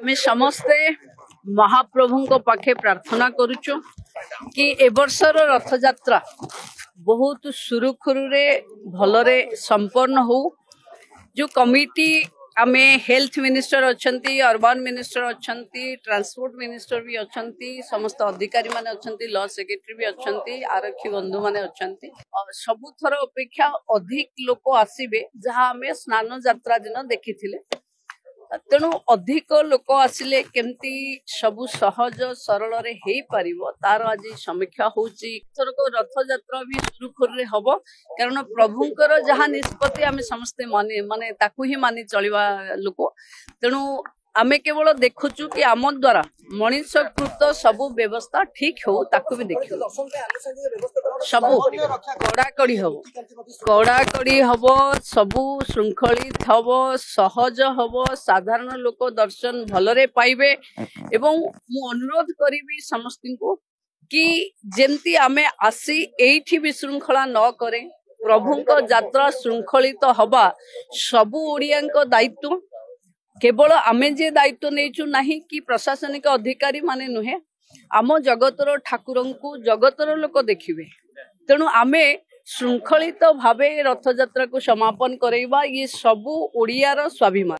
आमे समस्ते महाप्रभु को पाखे प्रार्थना करुचु कि ए वर्षर रथ यात्रा बहुत सुरुखुरु रे भलरे संपन्न हो। जो कमिटी आमे हेल्थ मिनिस्टर अच्छंती, अर्बन मिनिस्टर अच्छंती, ट्रांसपोर्ट मिनिस्टर भी अच्छंती, समस्त अधिकारी माने अच्छंती, लॉ सेक्रेटरी भी अच्छंती, आरक्षी बंधु माने अच्छंती। सबु थर अपेक्षा अधिक लोक आसीबे जहाँ आमे स्नान यात्रा दिन देखिथिले। तेणु अधिक लोक आसिले केमती सबु सहज सरल रे हेई परिबो तार आज समीक्षा होउची। थरको रथ यात्रा भी सुरुखुरु रे हबो कारण प्रभुंकर जहाँ निष्पत्ति आमे समस्ते माने ताकू ही मानि चलिबा लोक। तेणु आमे केवल देखुचु कि आम द्वारा मनीषकृत सबु व्यवस्था ठीक हो ताकू भी देखियो। सबु कड़ाकड़ी हबो सबु श्रृंखलित हबो सहज हबो साधारण लोक दर्शन भलरे पाइबे। एवं मु अनुरोध करिबी समस्त को कि जेमती आमे आसी एठी विशृंखला न करे प्रभुंक यात्रा श्रृंखलित हबा सबु ओडियांक दायित्व। केवल आमे जे दायित्व नेचु नाही कि प्रशासनिक अधिकारी माने नुहे आम जगतर ठाकुरंकु जगतर लोक देखिबे। तेणु आमे श्रृंखलित भावे रथ यात्रा को समापन करैबा ये सबु ओडियार स्वाभिमान।